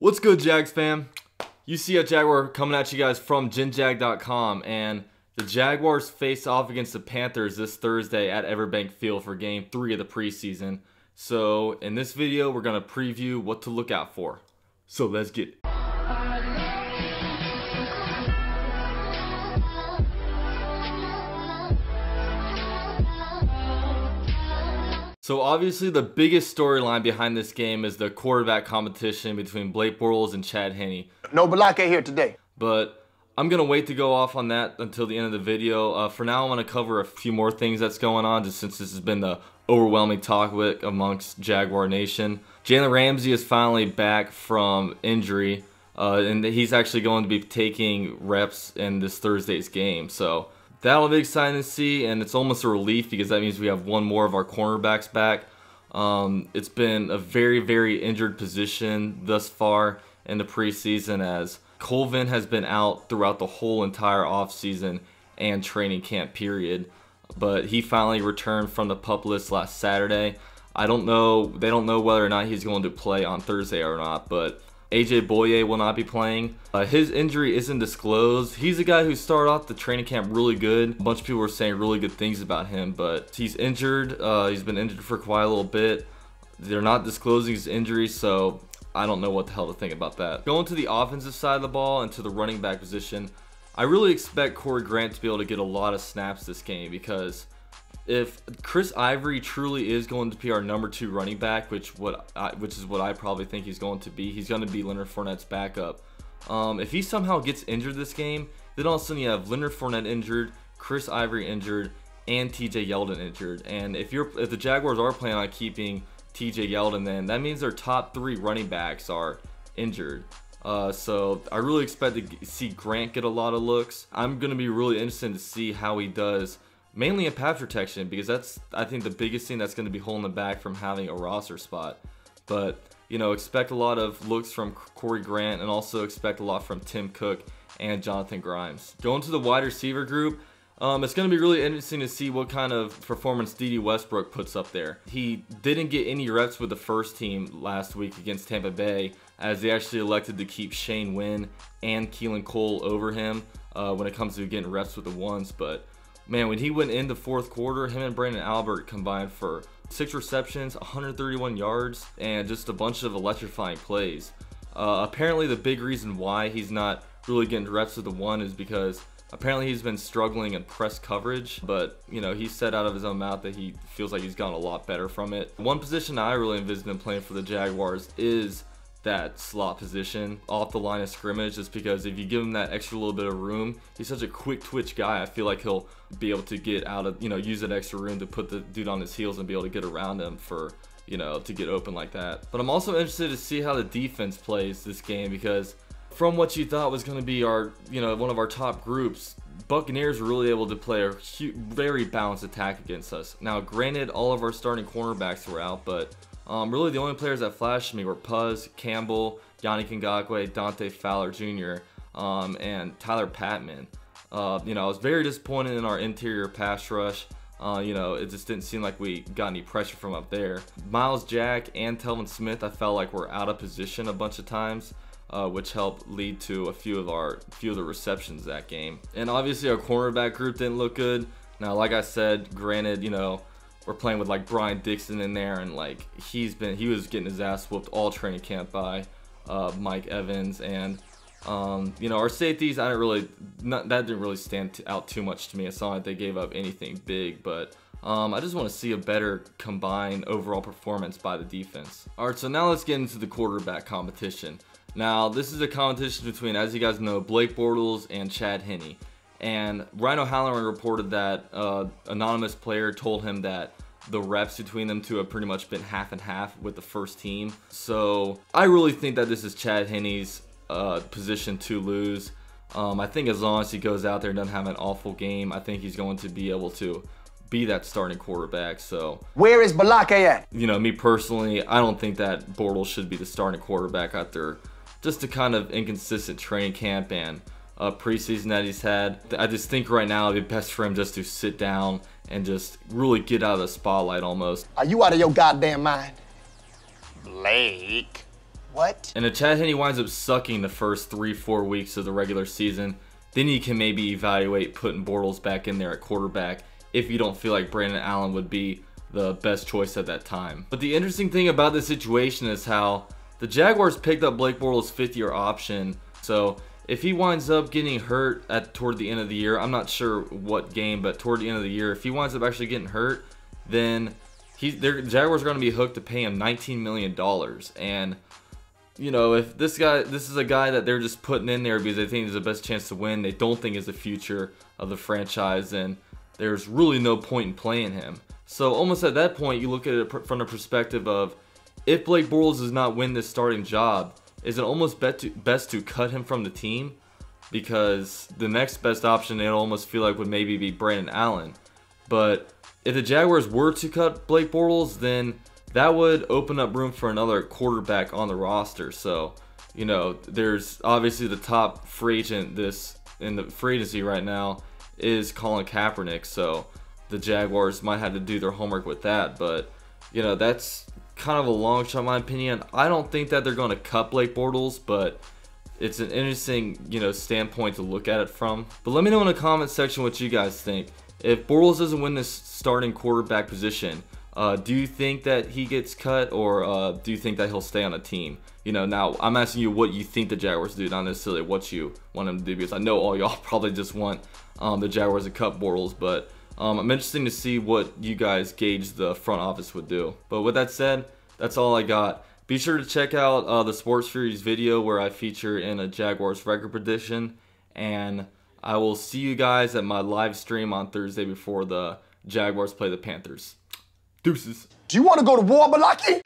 What's good, Jags fam? UCF Jaguar coming at you guys from GenJag.com, and the Jaguars face off against the Panthers this Thursday at Everbank Field for Game 3 of the preseason. So in this video, we're going to preview what to look out for. So let's get it. So obviously the biggest storyline behind this game is the quarterback competition between Blake Bortles and Chad Henne. No Balake here today. But I'm going to wait to go off on that until the end of the video. For now, I'm going to cover a few more things that's going on, just since this has been the overwhelming topic amongst Jaguar Nation. Jalen Ramsey is finally back from injury, and he's actually going to be taking reps in this Thursday's game. So that'll be exciting to see, and it's almost a relief because that means we have one more of our cornerbacks back. It's been a very, very injured position thus far in the preseason, as Colvin has been out throughout the whole entire offseason and training camp period. But he finally returned from the PUP list last Saturday. They don't know whether or not he's going to play on Thursday or not, but AJ Boye will not be playing. His injury isn't disclosed. He's a guy who started off the training camp really good. A bunch of people were saying really good things about him, but he's injured. He's been injured for quite a little bit. They're not disclosing his injury, so I don't know what the hell to think about that. Going to the offensive side of the ball and to the running back position, I really expect Corey Grant to be able to get a lot of snaps this game, because if Chris Ivory truly is going to be our number 2 running back, which is what I probably think he's going to be, he's going to be Leonard Fournette's backup. If he somehow gets injured this game, then all of a sudden you have Leonard Fournette injured, Chris Ivory injured, and TJ Yeldon injured. And if the Jaguars are planning on keeping TJ Yeldon, then that means their top 3 running backs are injured. So I really expect to see Grant get a lot of looks. I'm going to be really interested to see how he does, mainly in pass protection, because that's, I think, the biggest thing that's going to be holding him back from having a roster spot. But, you know, expect a lot of looks from Corey Grant, and also expect a lot from Tim Cook and Jonathan Grimes. Going to the wide receiver group, it's going to be really interesting to see what kind of performance D.D. Westbrook puts up there. He didn't get any reps with the first team last week against Tampa Bay, as they actually elected to keep Shane Wynn and Keelan Cole over him when it comes to getting reps with the ones. But man, when he went in the fourth quarter, him and Brandon Albert combined for 6 receptions, 131 yards, and just a bunch of electrifying plays. Apparently the big reason why he's not really getting reps with the one is because apparently he's been struggling in press coverage, but you know, he said out of his own mouth that he feels like he's gotten a lot better from it. One position I really envision him playing for the Jaguars is that slot position off the line of scrimmage, just because if you give him that extra little bit of room, he's such a quick twitch guy. I feel like he'll be able to get out of, use that extra room to put the dude on his heels and be able to get around him for, to get open like that. But I'm also interested to see how the defense plays this game, because from what you thought was going to be our, one of our top groups, Buccaneers were really able to play a very balanced attack against us. Now, granted, all of our starting cornerbacks were out, but really the only players that flashed to me were Puz, Campbell, Yannick Ngakoue, Dante Fowler Jr., and Tyler Patman. I was very disappointed in our interior pass rush. It just didn't seem like we got any pressure from up there. Miles Jack and Telvin Smith, I felt like were out of position a bunch of times, which helped lead to a few of the receptions that game. And obviously our cornerback group didn't look good. Now, like I said, granted, we're playing with like Brian Dixon in there, and like he was getting his ass whooped all training camp by Mike Evans, and our safeties, that didn't really stand out too much to me. It's not like they gave up anything big, but I just want to see a better combined overall performance by the defense. All right, so now let's get into the quarterback competition. Now, this is a competition between, as you guys know, Blake Bortles and Chad Henne. And Rhino Halloran reported that anonymous player told him that the reps between them two have pretty much been half and half with the first team. So I really think that this is Chad Henne's position to lose. I think as long as he goes out there and doesn't have an awful game, I think he's going to be able to be that starting quarterback. So where is Balake at? Me personally, I don't think that Bortles should be the starting quarterback after just a kind of inconsistent training camp and preseason that he's had. I just think right now it'd be best for him just to sit down and just really get out of the spotlight almost. Are you out of your goddamn mind? Blake. What? And if Chad Henne winds up sucking the first 3-4 weeks of the regular season, then you can maybe evaluate putting Bortles back in there at quarterback if you don't feel like Brandon Allen would be the best choice at that time. But the interesting thing about this situation is how the Jaguars picked up Blake Bortles' 5th-year option. So if he winds up getting hurt toward the end of the year, I'm not sure what game, but toward the end of the year, if he winds up actually getting hurt, then the Jaguars are going to be hooked to pay him $19 million. And you know, if this is a guy that they're just putting in there because they think there's the best chance to win, they don't think is the future of the franchise, and there's really no point in playing him. So almost at that point, you look at it from the perspective of, if Blake Bortles does not win this starting job, is it almost best to cut him from the team? Because the next best option, they almost feel like, would maybe be Brandon Allen. But if the Jaguars were to cut Blake Bortles, then that would open up room for another quarterback on the roster. So, you know, there's obviously the top free agent in the free agency right now is Colin Kaepernick. So the Jaguars might have to do their homework with that. But, you know, that's kind of a long shot in my opinion. I don't think that they're going to cut Blake Bortles, but it's an interesting, you know, standpoint to look at it from. But let me know in the comment section what you guys think. If Bortles doesn't win this starting quarterback position, do you think that he gets cut, or do you think that he'll stay on the team? You know, now I'm asking you what you think the Jaguars do, not necessarily what you want them to do, because I know all y'all probably just want the Jaguars to cut Bortles, but I'm interested to see what you guys gauge the front office would do. But with that said, that's all I got. Be sure to check out the Sports Furies video where I feature in a Jaguars record prediction, and I will see you guys at my live stream on Thursday before the Jaguars play the Panthers. Deuces. Do you want to go to war, Balaki?